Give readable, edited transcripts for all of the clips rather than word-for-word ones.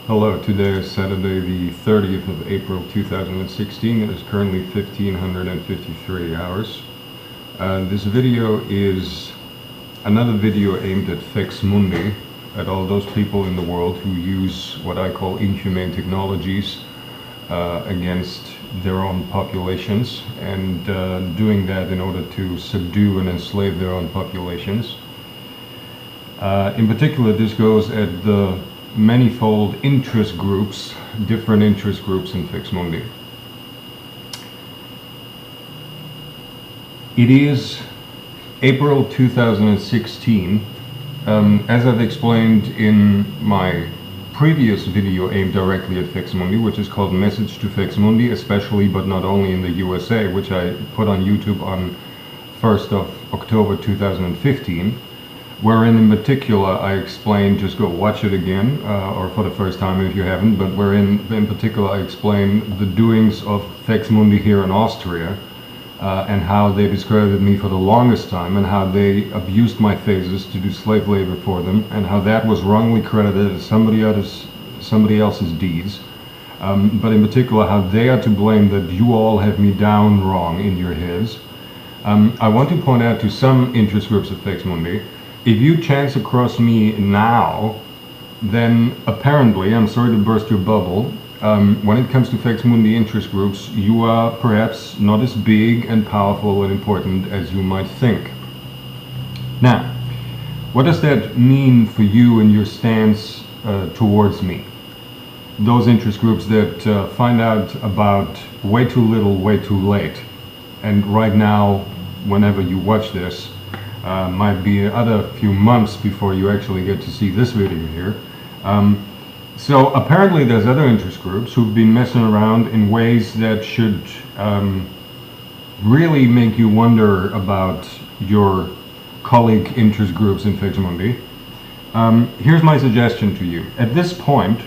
Hello, today is Saturday the 30th of April 2016. It is currently 1553 hours. This video is another video aimed at Faex Mundi, at all those people in the world who use what I call inhumane technologies against their own populations, and doing that in order to subdue and enslave their own populations. In particular, this goes at the manifold interest groups, different interest groups in Faex Mundi. It is April 2016. As I've explained in my previous video aimed directly at Faex Mundi, which is called Message to Faex Mundi, especially but not only in the USA, which I put on YouTube on 1st of October 2015. Wherein in particular I explain, just go watch it again, or for the first time if you haven't, but wherein in particular I explain the doings of Faex Mundi here in Austria, and how they discredited me for the longest time, and how they abused my phases to do slave labor for them, and how that was wrongly credited as somebody else's deeds, but in particular how they are to blame that you all have me down wrong in your heads. I want to point out to some interest groups of Faex Mundi, if you chance across me now, then apparently, I'm sorry to burst your bubble, when it comes to Faex Mundi interest groups, you are perhaps not as big and powerful and important as you might think. Now, what does that mean for you and your stance towards me? Those interest groups that find out about way too little, way too late. And right now, whenever you watch this, might be another few months before you actually get to see this video here. So apparently there's other interest groups who've been messing around in ways that should really make you wonder about your colleague interest groups in Faex Mundi. Here's my suggestion to you. At this point,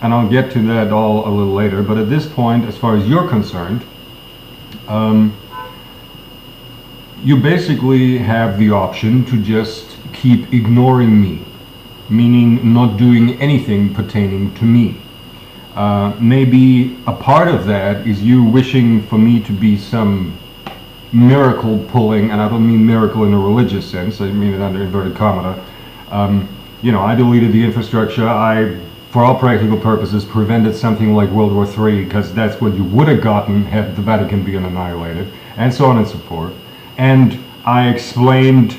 and I'll get to that all a little later, but at this point, as far as you're concerned, you basically have the option to just keep ignoring me, meaning not doing anything pertaining to me. Maybe a part of that is you wishing for me to be some miracle pulling, and I don't mean miracle in a religious sense, I mean it under inverted comma. You know, I deleted the infrastructure, I, for all practical purposes, prevented something like World War III, because that's what you would have gotten had the Vatican been annihilated, and so on and so forth. And I explained,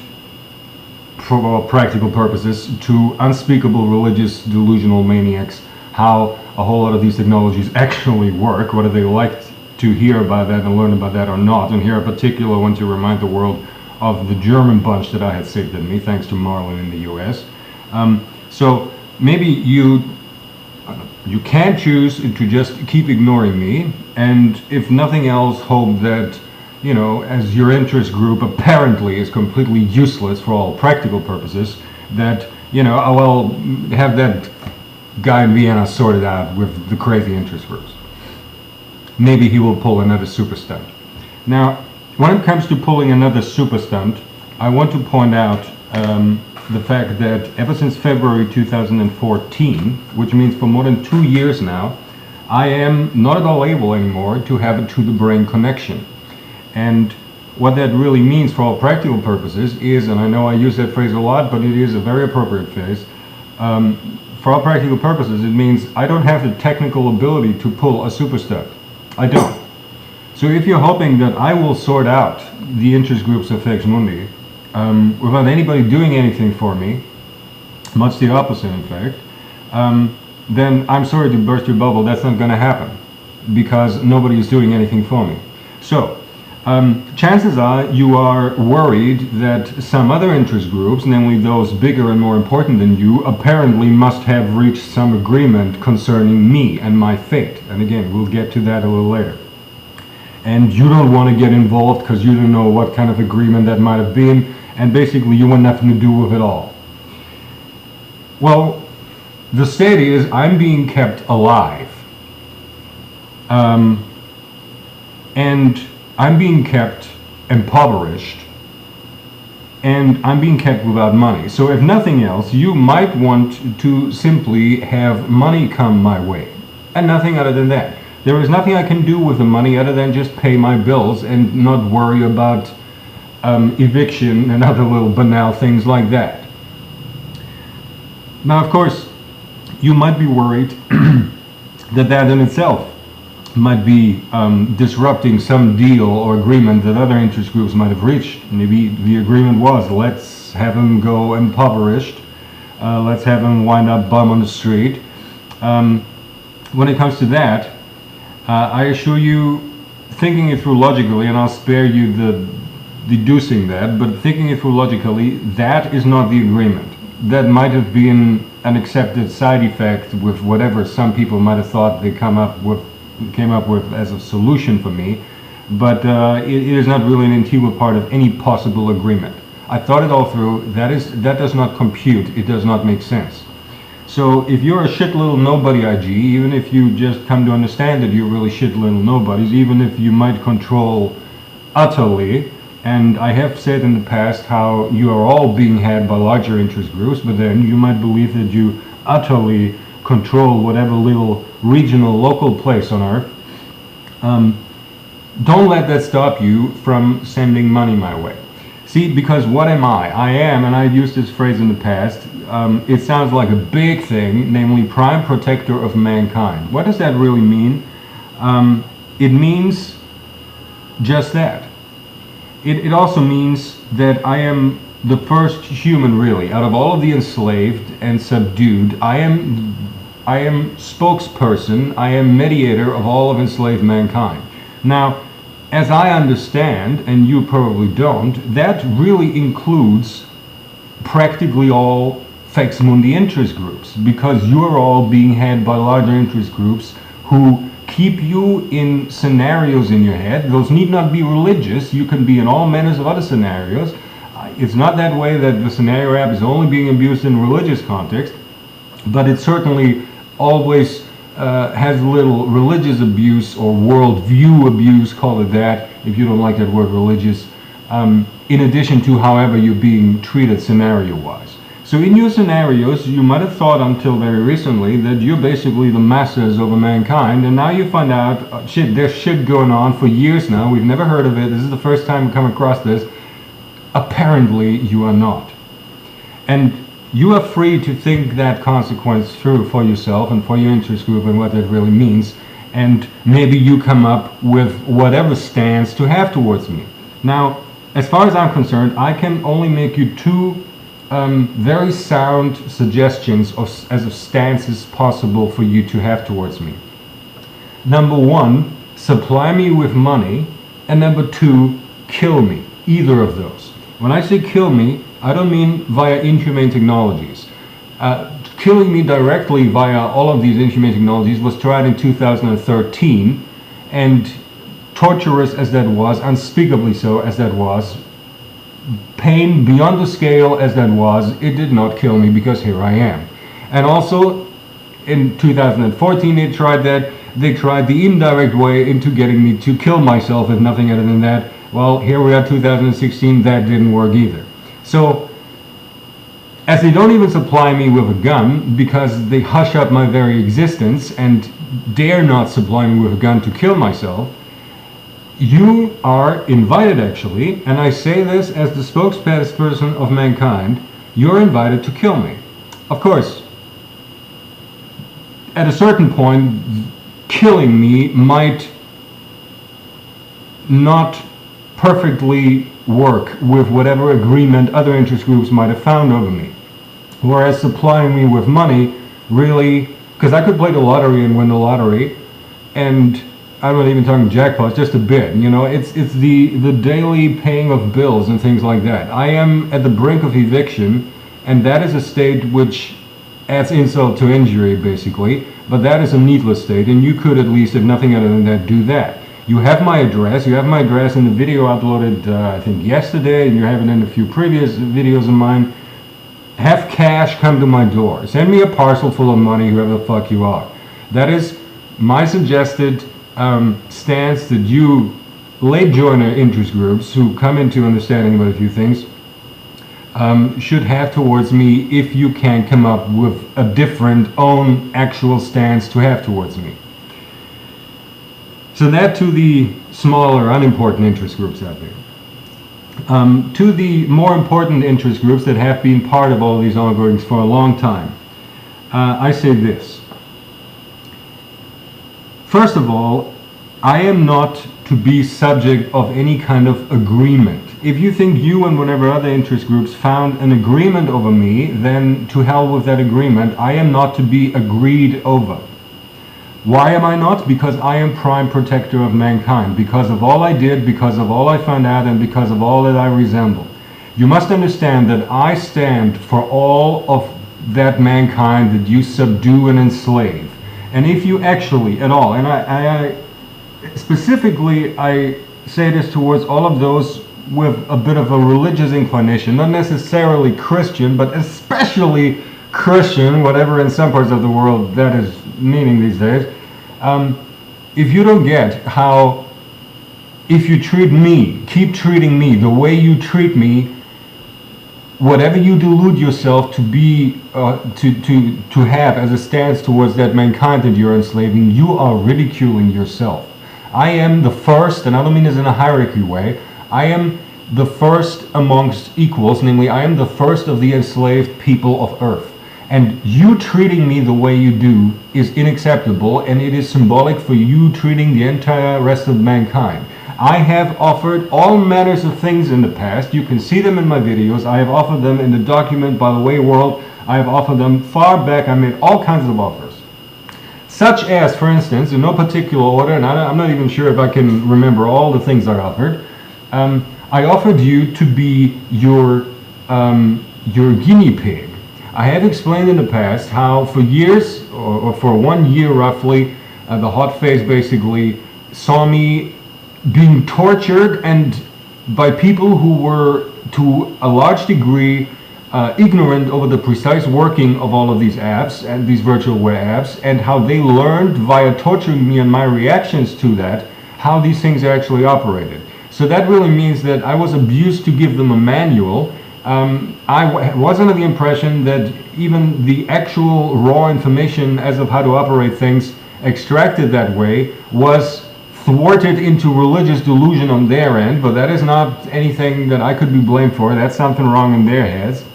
for practical purposes, to unspeakable religious delusional maniacs how a whole lot of these technologies actually work, whether they like to hear about that and learn about that or not. And here in particular I want to remind the world of the German bunch that I had saved in me, thanks to Marlon in the US. So maybe you can choose to just keep ignoring me, and if nothing else, hope that, you know, as your interest group apparently is completely useless for all practical purposes, that, you know, I will have that guy in Vienna sorted out with the crazy interest groups. Maybe he will pull another super stunt. Now, when it comes to pulling another super stunt, I want to point out the fact that ever since February 2014, which means for more than 2 years now, I am not at all able anymore to have a to-the-brain connection. And what that really means for all practical purposes is, and I know I use that phrase a lot, but it is a very appropriate phrase, for all practical purposes it means I don't have the technical ability to pull a super stunt. I don't. So if you're hoping that I will sort out the interest groups of Faex Mundi without anybody doing anything for me, much the opposite in fact, then I'm sorry to burst your bubble, that's not going to happen, because nobody is doing anything for me. So chances are you are worried that some other interest groups, namely those bigger and more important than you, apparently must have reached some agreement concerning me and my fate. And again, we'll get to that a little later. And you don't want to get involved because you don't know what kind of agreement that might have been, and basically you want nothing to do with it all. Well, the state is I'm being kept alive. And I'm being kept impoverished and I'm being kept without money. So if nothing else, you might want to simply have money come my way, and nothing other than that. There is nothing I can do with the money other than just pay my bills and not worry about eviction and other little banal things like that. Now, of course, you might be worried that in itself might be disrupting some deal or agreement that other interest groups might have reached. Maybe the agreement was, let's have them go impoverished, let's have them wind up bum on the street. When it comes to that, I assure you, thinking it through logically, and I'll spare you the deducing that, but thinking it through logically, that is not the agreement. That might have been an accepted side effect with whatever some people might have thought they came up with as a solution for me, but it is not really an integral part of any possible agreement. I thought it all through. That does not compute. It does not make sense. So if you're a shit little nobody IG, even if you just come to understand that you're really shit little nobodies, even if you might control utterly, and I have said in the past how you are all being had by larger interest groups, but then you might believe that you utterly control whatever little regional, local place on earth. Don't let that stop you from sending money my way. See, because what am I? I am, and I've used this phrase in the past, it sounds like a big thing, namely prime protector of mankind. What does that really mean? It means just that. It also means that I am the first human, really, out of all of the enslaved and subdued. I am spokesperson, I am mediator of all of enslaved mankind. Now, as I understand, and you probably don't, that really includes practically all Faex Mundi interest groups, because you are all being had by larger interest groups who keep you in scenarios in your head. Those need not be religious. You can be in all manners of other scenarios. It's not that way that the scenario app is only being abused in religious context, but it certainly always has little religious abuse or worldview abuse, call it that, if you don't like that word religious, in addition to however you're being treated scenario-wise. So in your scenarios, you might have thought until very recently that you're basically the masters over mankind, and now you find out, shit, there's shit going on for years now, we've never heard of it, this is the first time we come across this. Apparently you are not. And you are free to think that consequence through for yourself and for your interest group and what that really means, and maybe you come up with whatever stance to have towards me. Now, as far as I'm concerned, I can only make you two very sound suggestions as of stances possible for you to have towards me. Number one, supply me with money, and number two, kill me. Either of those. When I say kill me, I don't mean via inhumane technologies. Killing me directly via all of these inhumane technologies was tried in 2013, and torturous as that was, unspeakably so as that was, pain beyond the scale as that was, it did not kill me because here I am. And also in 2014 they tried that. They tried the indirect way into getting me to kill myself, if nothing other than that. Well, here we are 2016, that didn't work either. So as they don't even supply me with a gun because they hush up my very existence and dare not supply me with a gun to kill myself, you are invited, actually, and I say this as the spokesperson of mankind, you're invited to kill me. Of course, at a certain point, killing me might not perfectly work with whatever agreement other interest groups might have found over me. Whereas supplying me with money, really, because I could play the lottery and win the lottery, and I'm not even talking jackpots, just a bit, you know, it's the daily paying of bills and things like that. I am at the brink of eviction, and that is a state which adds insult to injury, basically, but that is a needless state, and you could at least, if nothing other than that, do that. You have my address in the video uploaded, I think yesterday, and you have it in a few previous videos of mine. Have cash come to my door. Send me a parcel full of money, whoever the fuck you are. That is my suggested stance that you late joiner interest groups who come into understanding about a few things should have towards me if you can come up with a different own actual stance to have towards me. So that to the smaller, unimportant interest groups out there. To the more important interest groups that have been part of all of these algorithms for a long time, I say this. First of all, I am not to be subject of any kind of agreement. If you think you and whatever other interest groups found an agreement over me, then to hell with that agreement. I am not to be agreed over. Why am I not? Because I am prime protector of mankind, because of all I did, because of all I found out, and because of all that I resemble. You must understand that I stand for all of that mankind that you subdue and enslave. And if you actually, at all, and I specifically, I say this towards all of those with a bit of a religious inclination, not necessarily Christian, but especially Christian, whatever in some parts of the world that is meaning these days. If you don't get how, if you treat me, keep treating me the way you treat me, whatever you delude yourself to be, to have as a stance towards that mankind that you're enslaving, you are ridiculing yourself. I am the first, and I don't mean this in a hierarchy way, I am the first amongst equals, namely I am the first of the enslaved people of earth. And you treating me the way you do is unacceptable, and it is symbolic for you treating the entire rest of mankind. I have offered all manners of things in the past. You can see them in my videos. I have offered them in the document By the Way World. I have offered them far back. I made all kinds of offers. Such as, for instance, in no particular order, and I'm not even sure if I can remember all the things I offered, I offered you to be your guinea pig. I have explained in the past how for years, or for 1 year roughly, the hot face basically saw me being tortured, and by people who were to a large degree ignorant over the precise working of all of these apps and these virtualware apps, and how they learned via torturing me and my reactions to that, how these things actually operated. So that really means that I was abused to give them a manual. I was under the impression that even the actual raw information as of how to operate things extracted that way was thwarted into religious delusion on their end, but that is not anything that I could be blamed for. That's something wrong in their heads.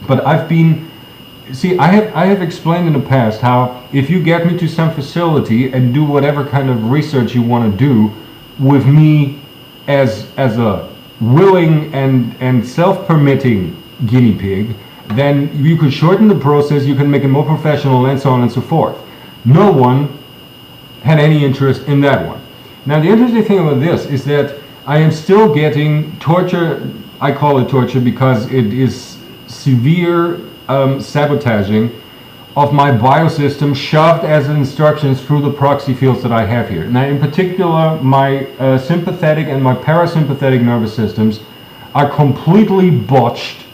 But I have explained in the past how if you get me to some facility and do whatever kind of research you want to do with me as a willing and self-permitting guinea pig, then you could shorten the process, you can make it more professional, and so on and so forth. No one had any interest in that one. Now the interesting thing about this is that I am still getting torture. I call it torture because it is severe sabotaging of my biosystem shoved as instructions through the proxy fields that I have here. Now in particular, my sympathetic and my parasympathetic nervous systems are completely botched,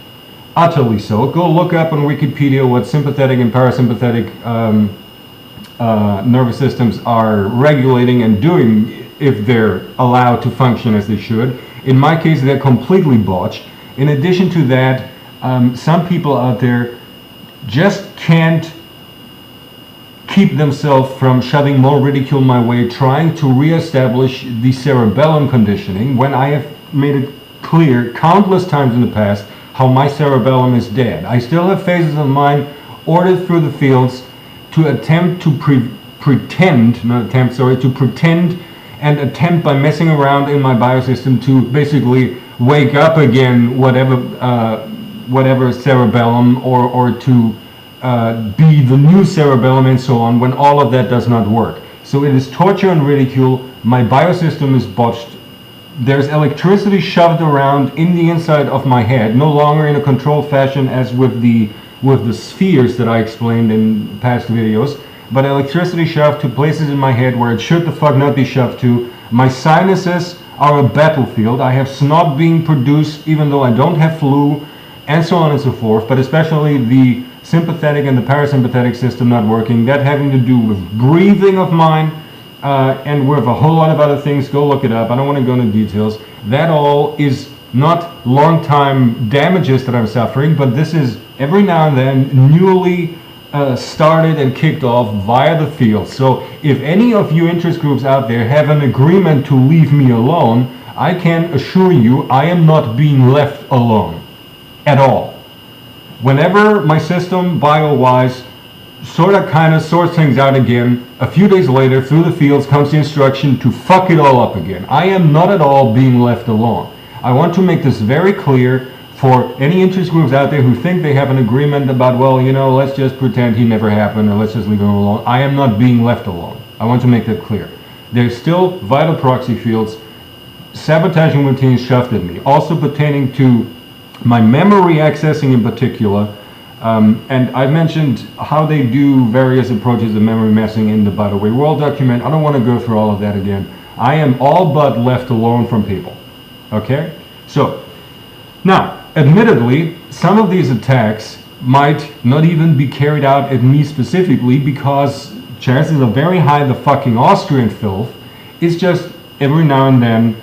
utterly so. Go look up on Wikipedia what sympathetic and parasympathetic nervous systems are regulating and doing if they're allowed to function as they should. In my case, they're completely botched. In addition to that, some people out there just can't keep themselves from shoving more ridicule my way, trying to reestablish the cerebellum conditioning, when I have made it clear countless times in the past how my cerebellum is dead. I still have phases of mind ordered through the fields to attempt to pretend and attempt by messing around in my biosystem to basically wake up again whatever cerebellum, or to be the new cerebellum and so on, when all of that does not work. So it is torture and ridicule. My biosystem is botched. There's electricity shoved around in the inside of my head, no longer in a controlled fashion as with the spheres that I explained in past videos, but electricity shoved to places in my head where it should the fuck not be shoved to. My sinuses are a battlefield. I have snot being produced even though I don't have flu, and so on and so forth, but especially the sympathetic and the parasympathetic system not working, that having to do with breathing of mine, and with a whole lot of other things. Go look it up. I don't want to go into details. That all is not long-time damages that I'm suffering, but this is every now and then newly started and kicked off via the field. So if any of you interest groups out there have an agreement to leave me alone, I can assure you I am not being left alone at all. Whenever my system, bio-wise, sort of kind of sorts things out again, a few days later through the fields comes the instruction to fuck it all up again. I am not at all being left alone. I want to make this very clear for any interest groups out there who think they have an agreement about, well, you know, let's just pretend he never happened or let's just leave him alone. I am not being left alone. I want to make that clear. There's still vital proxy fields, sabotaging routines shoved at me, also pertaining to my memory accessing in particular. And I mentioned how they do various approaches of memory messing in the By the Way World document. I don't want to go through all of that again. I am all but left alone from people. Okay? So, now, admittedly, some of these attacks might not even be carried out at me specifically because chances are very high the fucking Austrian filth is just every now and then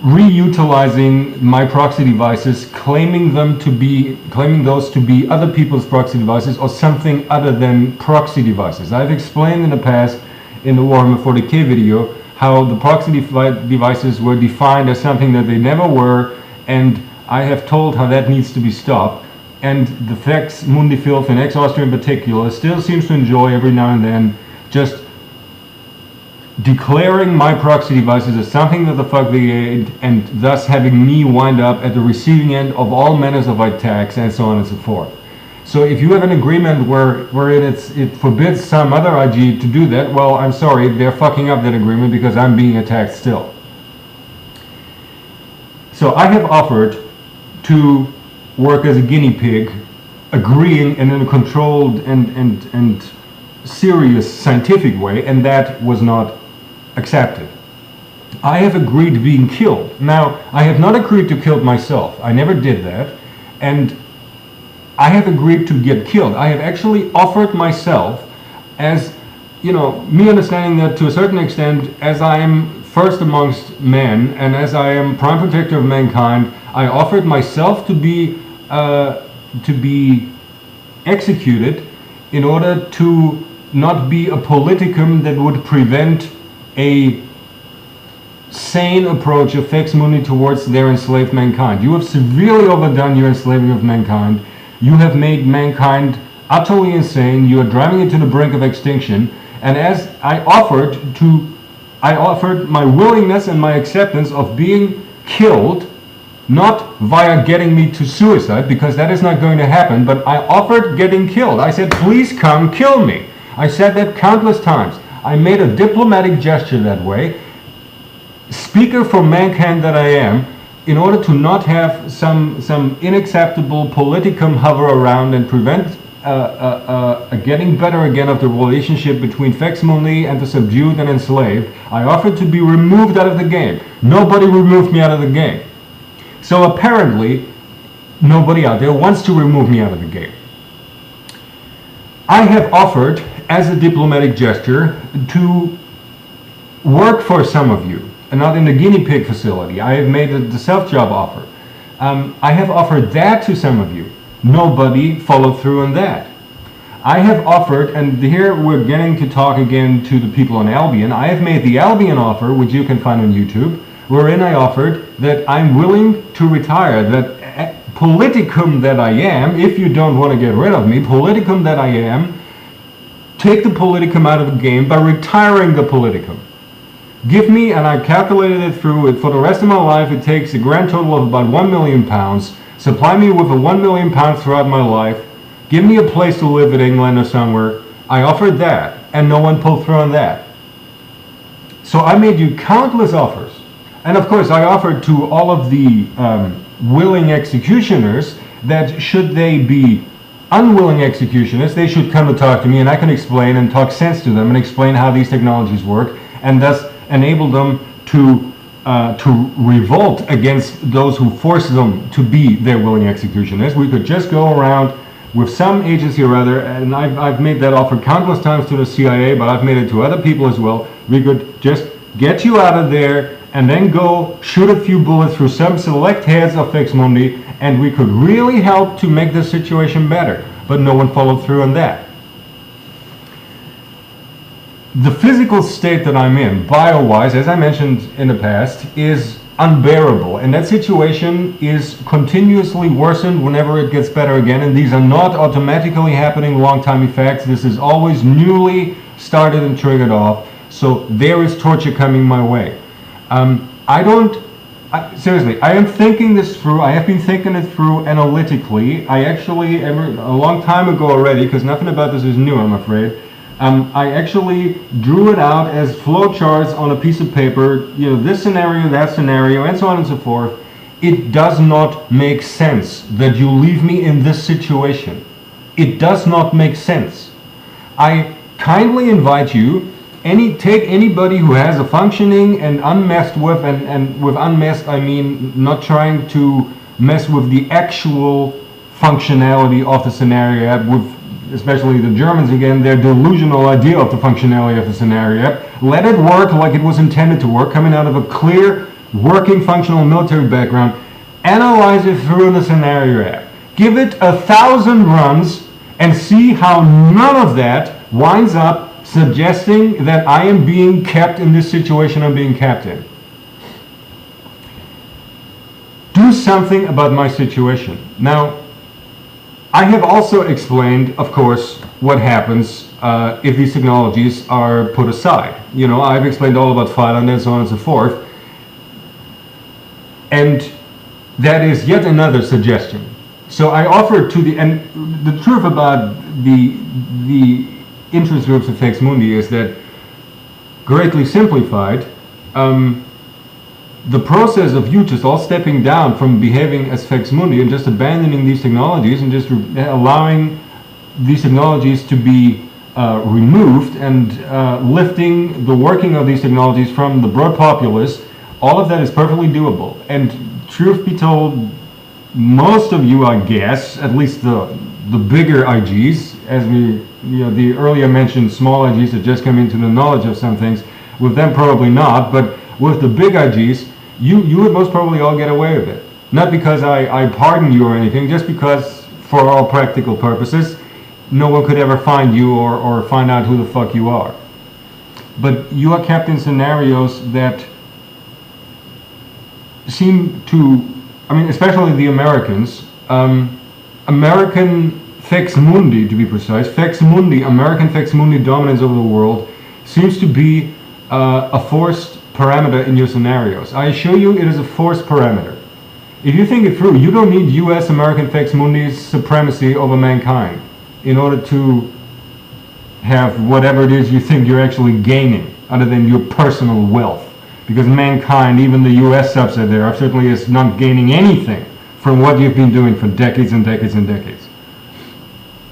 reutilizing my proxy devices, claiming those to be other people's proxy devices or something other than proxy devices. I've explained in the past in the Warhammer 40k video how the proxy devices were defined as something that they never were, and I have told how that needs to be stopped. And the Faex Mundi filth, and ex-Austria in particular, still seems to enjoy every now and then just declaring my proxy devices as something that the fuck they ate, and thus having me wind up at the receiving end of all manners of attacks and so on and so forth. So if you have an agreement where it forbids some other IG to do that, well, I'm sorry, they're fucking up that agreement because I'm being attacked still. So I have offered to work as a guinea pig, agreeing and in a controlled and serious scientific way, and that was not accepted. I have agreed to being killed. Now, I have not agreed to kill myself. I never did that. And I have agreed to get killed. I have actually offered myself as, you know, me understanding that to a certain extent, as I am first amongst men and as I am prime protector of mankind, I offered myself to be executed in order to not be a politicum that would prevent a sane approach of Faex Mundi towards their enslaved mankind. You have severely overdone your enslaving of mankind. You have made mankind utterly insane. You are driving it to the brink of extinction. And as I offered my willingness and my acceptance of being killed, not via getting me to suicide, because that is not going to happen, but I offered getting killed. I said, please come kill me. I said that countless times. I made a diplomatic gesture that way, speaker for mankind that I am, in order to not have some unacceptable politicum hover around and prevent a getting better again of the relationship between Faex Mundi and the subdued and enslaved. I offered to be removed out of the game. Nobody removed me out of the game. So apparently, nobody out there wants to remove me out of the game. I have offered, as a diplomatic gesture, to work for some of you, and not in the guinea pig facility. I have made the self-job offer. I have offered that to some of you. Nobody followed through on that. I have offered, and here we're getting to talk again to the people on Albion. I have made the Albion offer, which you can find on YouTube, wherein I offered that I'm willing to retire, that politicum that I am, if you don't want to get rid of me, politicum that I am, take the politicum out of the game by retiring the politicum. Give me, and I calculated it through, for the rest of my life it takes a grand total of about £1 million. Supply me with a £1 million throughout my life. Give me a place to live in England or somewhere. I offered that, and no one pulled through on that. So I made you countless offers. And of course I offered to all of the willing executioners that should they be unwilling executionists, they should come to talk to me and I can explain and talk sense to them and explain how these technologies work, and thus enable them to revolt against those who force them to be their willing executionists. We could just go around with some agency or other, and I've made that offer countless times to the CIA, but I've made it to other people as well. We could just get you out of there and then go shoot a few bullets through some select heads of Faex Mundi, and we could really help to make the situation better. But no one followed through on that. The physical state that I'm in, bio-wise, as I mentioned in the past, is unbearable, and that situation is continuously worsened whenever it gets better again, and these are not automatically happening long-time effects. This is always newly started and triggered off, so there is torture coming my way. Seriously, I am thinking this through. I have been thinking it through analytically. I actually, a long time ago already, because nothing about this is new, I'm afraid, I actually drew it out as flowcharts on a piece of paper, you know, this scenario, that scenario, and so on and so forth. It does not make sense that you leave me in this situation. It does not make sense. I kindly invite you, take anybody who has a functioning and unmessed with, and with unmessed I mean not trying to mess with the actual functionality of the scenario app, with especially the Germans again, their delusional idea of the functionality of the scenario app. Let it work like it was intended to work, coming out of a clear, working, functional military background. Analyze it through in the scenario app. Give it 1,000 runs and see how none of that winds up suggesting that I am being kept in this situation I'm being kept in. Do something about my situation. Now, I have also explained, of course, what happens if these technologies are put aside. You know, I've explained all about Thailand and so on and so forth. And that is yet another suggestion. So I offer to and the truth about the interest groups of Faex Mundi is that, greatly simplified, the process of you just all stepping down from behaving as Faex Mundi and just abandoning these technologies and just allowing these technologies to be removed and lifting the working of these technologies from the broad populace, all of that is perfectly doable. And truth be told, most of you, I guess, at least the bigger IGs, as the earlier mentioned small IGs that just come into the knowledge of some things, with them probably not, but with the big IGs, you would most probably all get away with it. Not because I pardon you or anything, just because for all practical purposes, no one could ever find you or find out who the fuck you are. But you are kept in scenarios that seem to, I mean, especially the Americans, American Faex Mundi, to be precise, Faex Mundi, American Faex Mundi dominance over the world seems to be a forced parameter in your scenarios. I assure you it is a forced parameter. If you think it through, you don't need US American Faex Mundi's supremacy over mankind in order to have whatever it is you think you're actually gaining other than your personal wealth. Because mankind, even the US subset there, certainly is not gaining anything from what you've been doing for decades and decades and decades.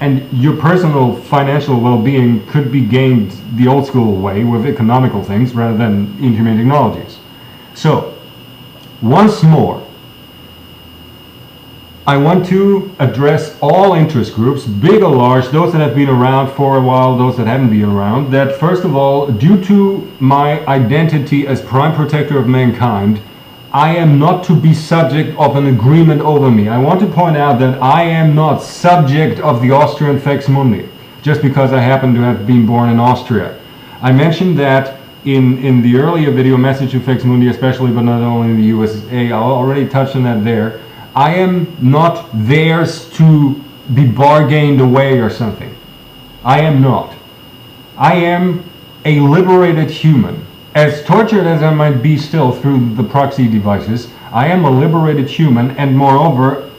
And your personal financial well-being could be gained the old school way with economical things rather than inhumane technologies. So, once more, I want to address all interest groups, big or large, those that have been around for a while, those that haven't been around, that first of all, due to my identity as prime protector of mankind, I am not to be subject of an agreement over me. I want to point out that I am not subject of the Austrian Faex Mundi, just because I happen to have been born in Austria. I mentioned that in the earlier video, Message to Faex Mundi especially, but not only in the USA. I already touched on that there. I am not theirs to be bargained away or something. I am not. I am a liberated human. As tortured as I might be still through the proxy devices, I am a liberated human, and moreover,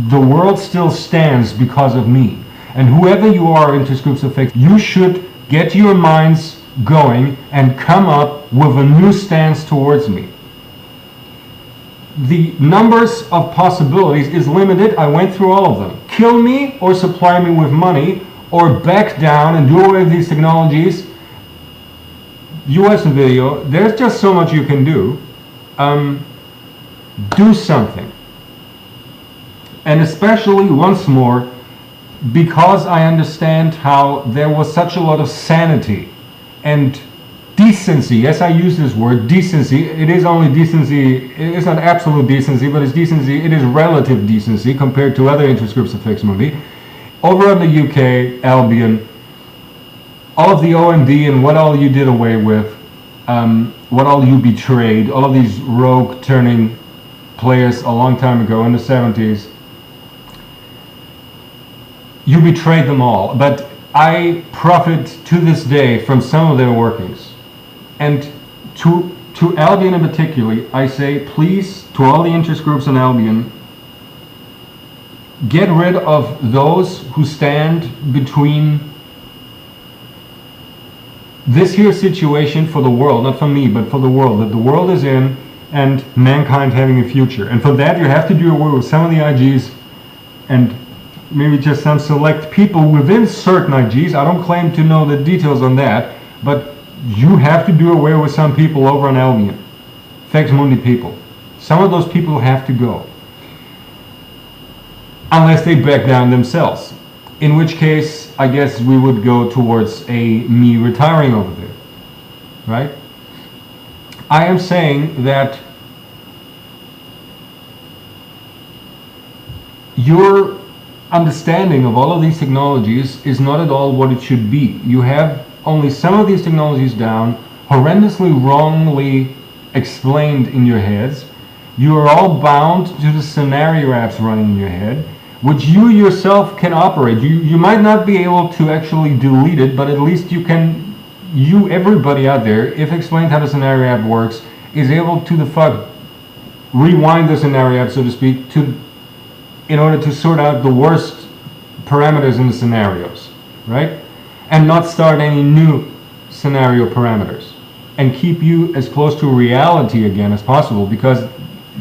the world still stands because of me. And whoever you are, interest groups of Faex, you should get your minds going and come up with a new stance towards me. The numbers of possibilities is limited. I went through all of them. Kill me or supply me with money or back down and do away with these technologies. You watch the video. There's just so much you can do. Do something. And especially, once more, because I understand how there was such a lot of sanity and decency, yes, I use this word, decency. It is only decency, it's not absolute decency, but it's decency, it is relative decency compared to other interest groups of Faex Mundi. Over in the UK, Albion, all of the OMD and what all you did away with, what all you betrayed, all of these rogue turning players a long time ago in the 70s, you betrayed them all. But I profit to this day from some of their workings. And to Albion in particular, I say, please, to all the interest groups in Albion, get rid of those who stand between this here situation for the world, not for me, but for the world, that the world is in, and mankind having a future. And for that you have to do away with some of the IGs and maybe just some select people within certain IGs. I don't claim to know the details on that, but you have to do away with some people over on Albion, Faex Mundi people. Some of those people have to go, unless they back down themselves. In which case, I guess we would go towards me retiring over there, right? I am saying that your understanding of all of these technologies is not at all what it should be. You have only some of these technologies down, horrendously wrongly explained in your heads. You are all bound to the scenario apps running in your head, which you yourself can operate. You might not be able to actually delete it, but at least you can, everybody out there, if explained how the scenario app works, is able to rewind the scenario app, so to speak, in order to sort out the worst parameters in the scenarios, right? And not start any new scenario parameters, and keep you as close to reality again as possible, because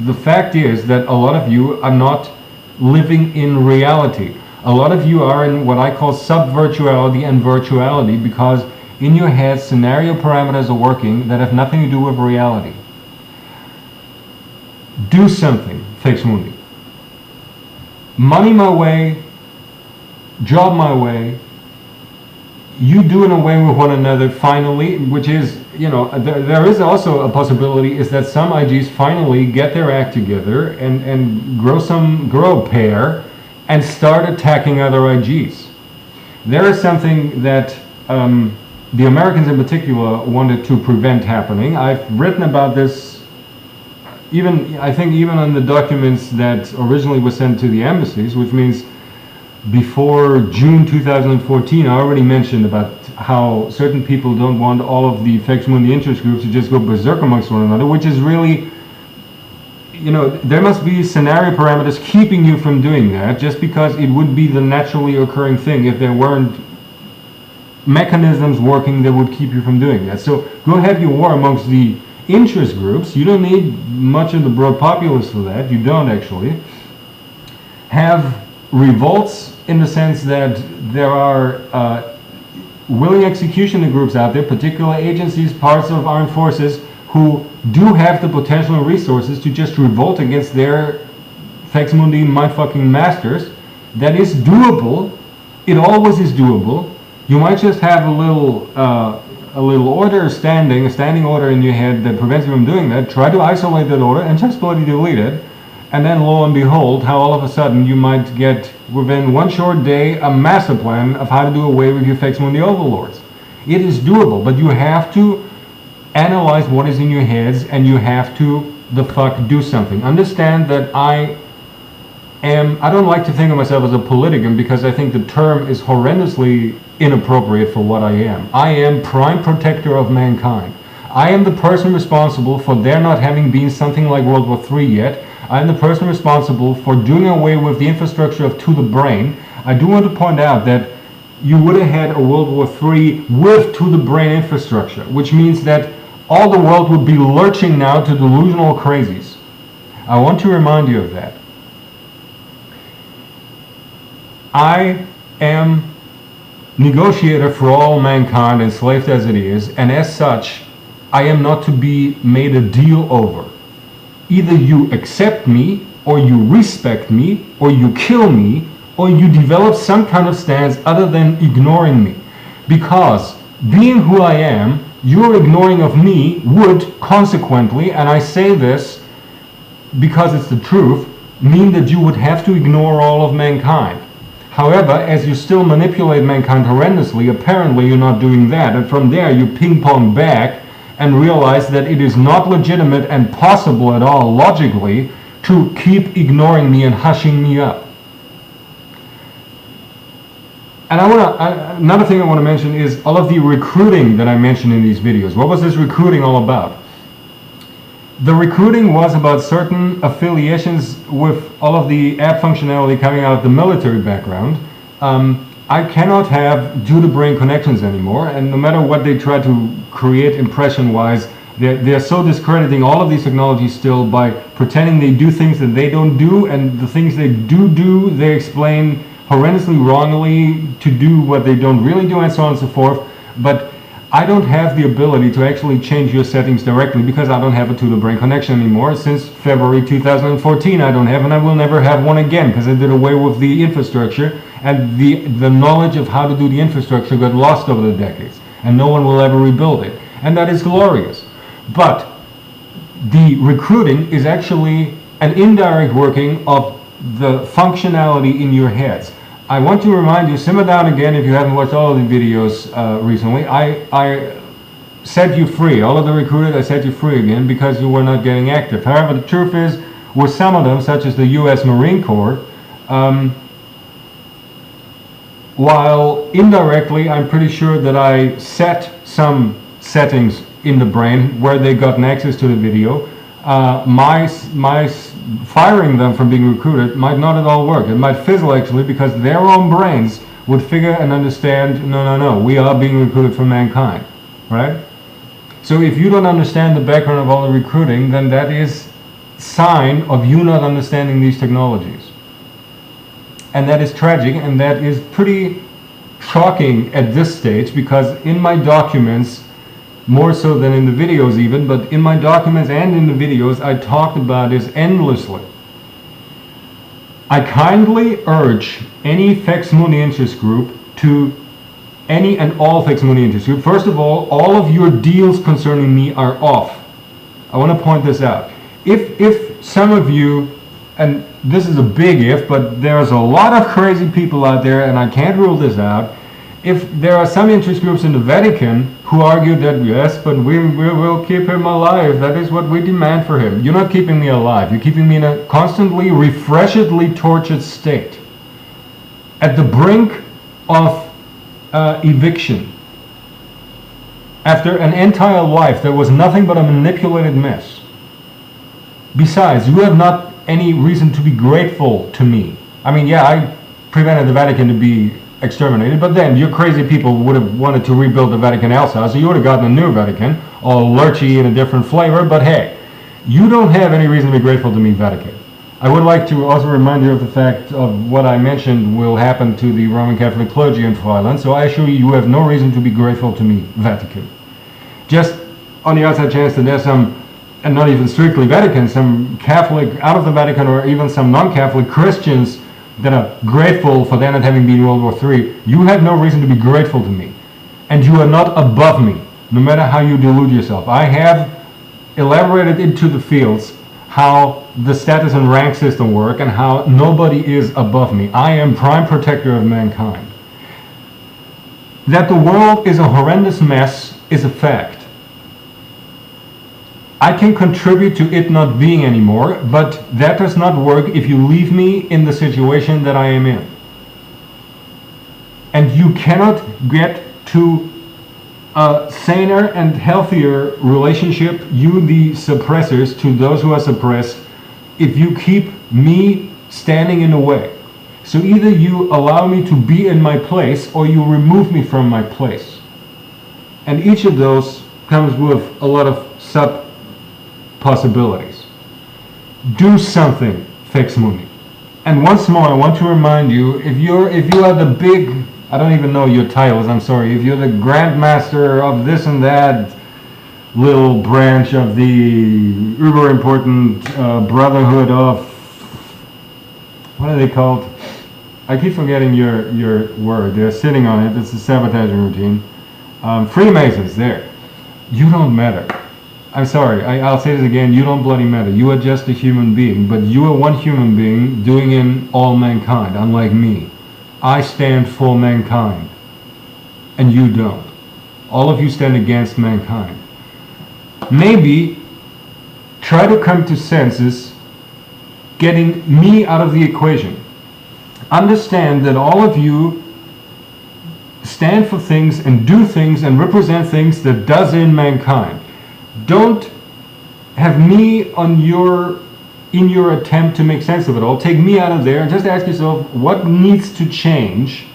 the fact is that a lot of you are not living in reality. A lot of you are in what I call sub-virtuality and virtuality, because in your head scenario parameters are working that have nothing to do with reality. Do something, Faex Mundi. Money my way, job my way, you doing away with one another finally, which is, there is also a possibility is that some IGs finally get their act together and grow a pair and start attacking other IGs. There is something that the Americans in particular wanted to prevent happening. I've written about this I think even on the documents that originally were sent to the embassies, which means before June 2014, I already mentioned about how certain people don't want all of the Faex Mundi interest groups to just go berserk amongst one another, which is really, there must be scenario parameters keeping you from doing that, just because it would be the naturally occurring thing if there weren't mechanisms working that would keep you from doing that. So go have your war amongst the interest groups. You don't need much of the broad populace for that. You don't actually. Have revolts in the sense that there are willing executioner groups out there, particular agencies, parts of armed forces, who do have the potential and resources to just revolt against their Faex Mundi mindfucking masters. That is doable. It always is doable. You might just have a little order a standing order in your head that prevents you from doing that. Try to isolate that order and just bloody delete it. And then lo and behold, how all of a sudden you might get, within one short day, a master plan of how to do away with your Faex Mundi overlords. It is doable, but you have to analyze what is in your heads, and you have to do something. Understand that I don't like to think of myself as a politicon, because I think the term is horrendously inappropriate for what I am. I am prime protector of mankind. I am the person responsible for there not having been something like World War III yet. I am the person responsible for doing away with the infrastructure of To the Brain. I do want to point out that you would have had a World War III with To the Brain infrastructure, which means that all the world would be lurching now to delusional crazies. I want to remind you of that. I am negotiator for all mankind, enslaved as it is, and as such, I am not to be made a deal over. Either you accept me, or you respect me, or you kill me, or you develop some kind of stance other than ignoring me. Because being who I am, your ignoring of me would consequently, and I say this because it's the truth, mean that you would have to ignore all of mankind. However, as you still manipulate mankind horrendously, apparently you're not doing that, and from there you ping-pong back and realize that it is not legitimate and possible at all logically to keep ignoring me and hushing me up. And another thing I want to mention is all of the recruiting that I mentioned in these videos. What was this recruiting all about? The recruiting was about certain affiliations with all of the app functionality coming out of the military background. I cannot have due-to-brain connections anymore, and no matter what they try to create impression-wise, they're so discrediting all of these technologies still by pretending they do things that they don't do, and the things they do, they explain horrendously wrongly to do what they don't really do, and so on and so forth. But I don't have the ability to actually change your settings directly because I don't have a to-the-brain connection anymore. Since February 2014 I don't have, and I will never have one again because I did away with the infrastructure, and the knowledge of how to do the infrastructure got lost over the decades, and no one will ever rebuild it. And that is glorious. But the recruiting is actually an indirect working of the functionality in your heads. I want to remind you, simmer down again if you haven't watched all of the videos recently. I set you free. All of the recruited, I set you free again because you were not getting active. However, the truth is, with some of them, such as the US Marine Corps, while indirectly I'm pretty sure that I set some settings in the brain where they got access to the video, my firing them from being recruited might not at all work. It might fizzle actually because their own brains would figure and understand, no, we are being recruited for mankind, right? So if you don't understand the background of all the recruiting, then that is sign of you not understanding these technologies. And that is tragic, and that is pretty shocking at this stage, because in my documents, more so than in the videos even, but in my documents and in the videos, I talked about this endlessly. I kindly urge any Faex Mundi interest group to any and all Faex Mundi interest group. First of all of your deals concerning me are off. I want to point this out. If some of you, and this is a big if, but there's a lot of crazy people out there, and I can't rule this out. If there are some interest groups in the Vatican who argue that yes, but we will keep him alive, that is what we demand for him. You're not keeping me alive, you're keeping me in a constantly, refreshedly tortured state, at the brink of eviction, after an entire life that was nothing but a manipulated mess. Besides, you have not any reason to be grateful to me. I mean, yeah, I prevented the Vatican to be exterminated, but then your crazy people would have wanted to rebuild the Vatican Alsace, so you would have gotten a new Vatican, all lurchy in a different flavor. But hey, you don't have any reason to be grateful to me, Vatican. I would like to also remind you of the fact of what I mentioned will happen to the Roman Catholic clergy in Thailand, so I assure you, you have no reason to be grateful to me, Vatican. Just on the outside chance that there's some, and not even strictly Vatican, some Catholic out of the Vatican, or even some non-Catholic Christians that are grateful for that not having been World War III, you have no reason to be grateful to me. And you are not above me, no matter how you delude yourself. I have elaborated into the fields how the status and rank system work and how nobody is above me. I am prime protector of mankind. That the world is a horrendous mess is a fact. I can contribute to it not being anymore, but that does not work if you leave me in the situation that I am in. And you cannot get to a saner and healthier relationship, you the suppressors, to those who are suppressed, if you keep me standing in the way. So either you allow me to be in my place, or you remove me from my place. And each of those comes with a lot of possibilities. Do something, Faex Mundi. And once more, I want to remind you, if you are the big, I don't even know your titles, I'm sorry, if you're the grandmaster of this and that little branch of the uber important brotherhood of, what are they called? I keep forgetting your word. They're sitting on it. It's a sabotaging routine. Freemasons, there. You don't matter. I'm sorry, I'll say this again, you don't bloody matter. You are just a human being, but you are one human being doing in all mankind, unlike me. I stand for mankind, and you don't. All of you stand against mankind. Maybe try to come to senses, getting me out of the equation. Understand that all of you stand for things and do things and represent things that does in mankind. Don't have me on in your attempt to make sense of it all. Take me out of there and just ask yourself, what needs to change?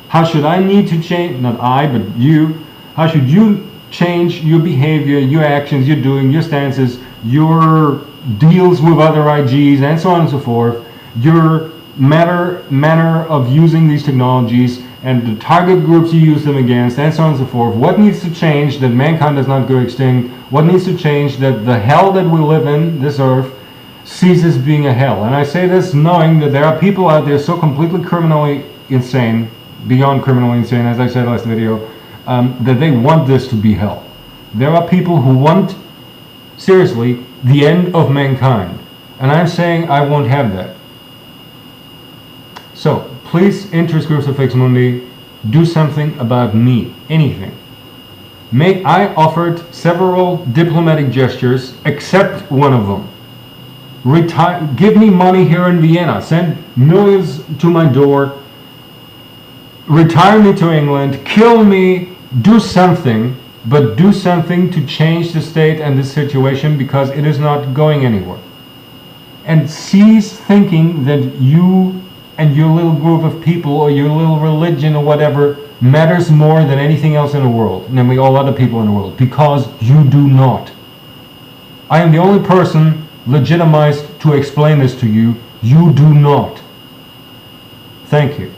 How should I need to change? Not I, but you. How should you change your behavior, your actions, your doing, your stances, your deals with other IGs, and so on and so forth, your manner of using these technologies, and the target groups you use them against, and so on and so forth. What needs to change that mankind does not go extinct? What needs to change that the hell that we live in, this earth, ceases being a hell? And I say this knowing that there are people out there so completely criminally insane, beyond criminally insane, as I said last video, that they want this to be hell. There are people who want, seriously, the end of mankind. And I'm saying I won't have that. So, please, interest groups of Faex Mundi, do something about me. Anything. I offered several diplomatic gestures, except one of them. Give me money here in Vienna. Send millions to my door. Retire me to England. Kill me. Do something. But do something to change the state and the situation, because it is not going anywhere. And cease thinking that you and your little group of people or your little religion or whatever matters more than anything else in the world, namely all other people in the world, because you do not. I am the only person legitimized to explain this to you. You do not. Thank you.